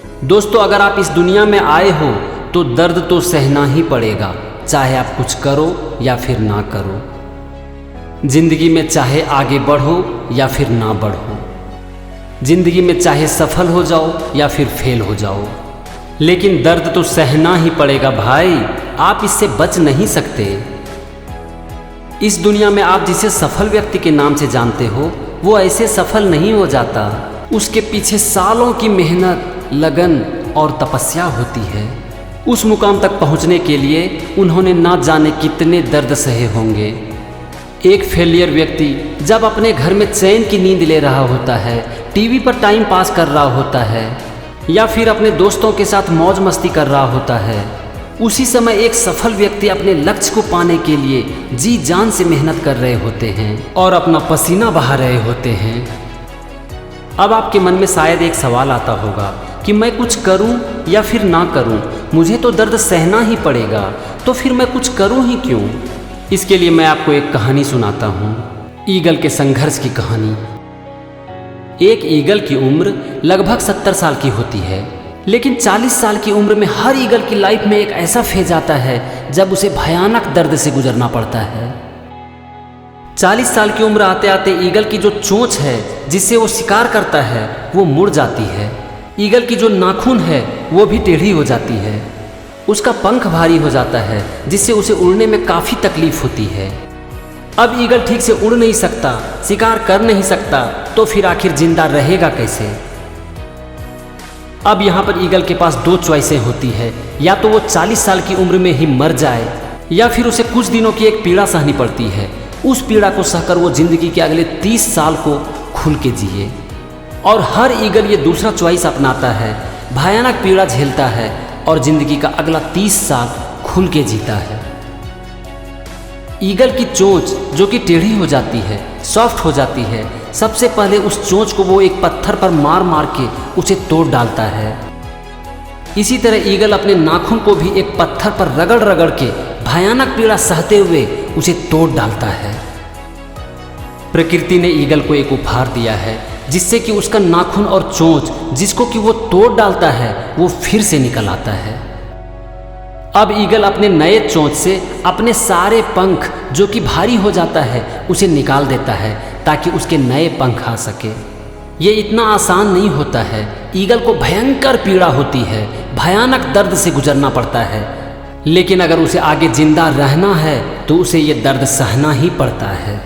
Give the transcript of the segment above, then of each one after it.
दोस्तों, अगर आप इस दुनिया में आए हो तो दर्द तो सहना ही पड़ेगा, चाहे आप कुछ करो या फिर ना करो। जिंदगी में चाहे आगे बढ़ो या फिर ना बढ़ो, जिंदगी में चाहे सफल हो जाओ या फिर फेल हो जाओ, लेकिन दर्द तो सहना ही पड़ेगा भाई। आप इससे बच नहीं सकते। इस दुनिया में आप जिसे सफल व्यक्ति के नाम से जानते हो, वो ऐसे सफल नहीं हो जाता। उसके पीछे सालों की मेहनत, लगन और तपस्या होती है। उस मुकाम तक पहुंचने के लिए उन्होंने ना जाने कितने दर्द सहे होंगे। एक फेलियर व्यक्ति जब अपने घर में चैन की नींद ले रहा होता है, टीवी पर टाइम पास कर रहा होता है या फिर अपने दोस्तों के साथ मौज मस्ती कर रहा होता है, उसी समय एक सफल व्यक्ति अपने लक्ष्य को पाने के लिए जी जान से मेहनत कर रहे होते हैं और अपना पसीना बहा रहे होते हैं। अब आपके मन में शायद एक सवाल आता होगा कि मैं कुछ करूं या फिर ना करूं, मुझे तो दर्द सहना ही पड़ेगा, तो फिर मैं कुछ करूं ही क्यों? इसके लिए मैं आपको एक कहानी सुनाता हूं, ईगल के संघर्ष की कहानी। एक ईगल की उम्र लगभग 70 साल की होती है, लेकिन 40 साल की उम्र में हर ईगल की लाइफ में एक ऐसा फेज आता है जब उसे भयानक दर्द से गुजरना पड़ता है। 40 साल की उम्र आते आते ईगल की जो चोंच है जिससे वो शिकार करता है वो मुड़ जाती है। ईगल की जो नाखून है वो भी टेढ़ी हो जाती है। उसका पंख भारी हो जाता है जिससे उसे उड़ने में काफ़ी तकलीफ होती है। अब ईगल ठीक से उड़ नहीं सकता, शिकार कर नहीं सकता, तो फिर आखिर जिंदा रहेगा कैसे? अब यहाँ पर ईगल के पास दो चॉइसें होती है, या तो वो 40 साल की उम्र में ही मर जाए या फिर उसे कुछ दिनों की एक पीड़ा सहनी पड़ती है। उस पीड़ा को सहकर वो जिंदगी के अगले 30 साल को खुल के जिए। और हर ईगल ये दूसरा चॉइस अपनाता है, भयानक पीड़ा झेलता है और जिंदगी का अगला 30 साल खुल के जीता है। ईगल की चोंच जो कि टेढ़ी हो जाती है, सॉफ्ट हो जाती है, सबसे पहले उस चोंच को वो एक पत्थर पर मार मार के उसे तोड़ डालता है। इसी तरह ईगल अपने नाखून को भी एक पत्थर पर रगड़ रगड़ के भयानक पीड़ा सहते हुए उसे तोड़ डालता है। प्रकृति ने ईगल को एक उपहार दिया है जिससे कि उसका नाखून और चोंच जिसको कि वो तोड़ डालता है वो फिर से निकल आता है। अब ईगल अपने नए चोंच से अपने सारे पंख जो कि भारी हो जाता है उसे निकाल देता है ताकि उसके नए पंख आ सके। ये इतना आसान नहीं होता है। ईगल को भयंकर पीड़ा होती है, भयानक दर्द से गुजरना पड़ता है, लेकिन अगर उसे आगे जिंदा रहना है तो उसे ये दर्द सहना ही पड़ता है।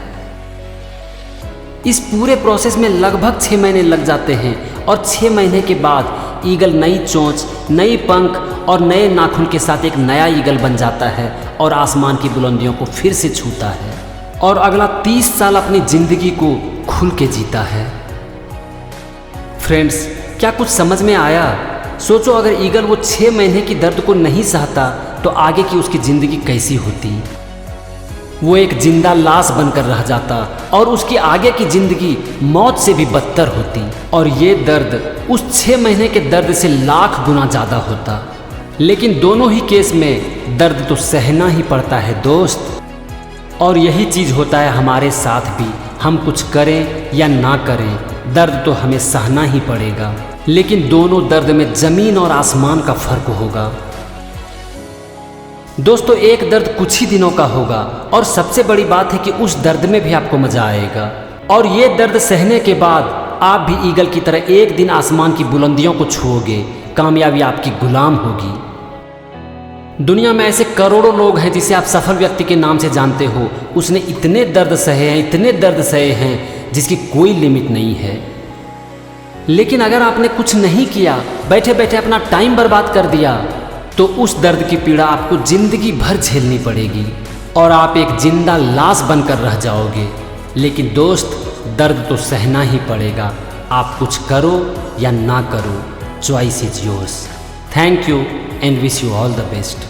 इस पूरे प्रोसेस में लगभग 6 महीने लग जाते हैं और 6 महीने के बाद ईगल नई चोंच, नई पंख और नए नाखून के साथ एक नया ईगल बन जाता है और आसमान की बुलंदियों को फिर से छूता है और अगला 30 साल अपनी जिंदगी को खुल के जीता है। फ्रेंड्स, क्या कुछ समझ में आया? सोचो, अगर ईगल वो 6 महीने की दर्द को नहीं सहता तो आगे की उसकी ज़िंदगी कैसी होती? वो एक जिंदा लाश बनकर रह जाता और उसकी आगे की ज़िंदगी मौत से भी बदतर होती और ये दर्द उस 6 महीने के दर्द से लाख गुना ज़्यादा होता। लेकिन दोनों ही केस में दर्द तो सहना ही पड़ता है दोस्त। और यही चीज़ होता है हमारे साथ भी। हम कुछ करें या ना करें, दर्द तो हमें सहना ही पड़ेगा, लेकिन दोनों दर्द में ज़मीन और आसमान का फ़र्क होगा। दोस्तों, एक दर्द कुछ ही दिनों का होगा और सबसे बड़ी बात है कि उस दर्द में भी आपको मज़ा आएगा। और ये दर्द सहने के बाद आप भी ईगल की तरह एक दिन आसमान की बुलंदियों को छुओगे, कामयाबी आपकी गुलाम होगी। दुनिया में ऐसे करोड़ों लोग हैं जिसे आप सफल व्यक्ति के नाम से जानते हो। उसने इतने दर्द सहे हैं, इतने दर्द सहे हैं जिसकी कोई लिमिट नहीं है। लेकिन अगर आपने कुछ नहीं किया, बैठे बैठे अपना टाइम बर्बाद कर दिया, तो उस दर्द की पीड़ा आपको जिंदगी भर झेलनी पड़ेगी और आप एक जिंदा लाश बनकर रह जाओगे। लेकिन दोस्त, दर्द तो सहना ही पड़ेगा। आप कुछ करो या ना करो, choice is yours. Thank you and wish you all the best.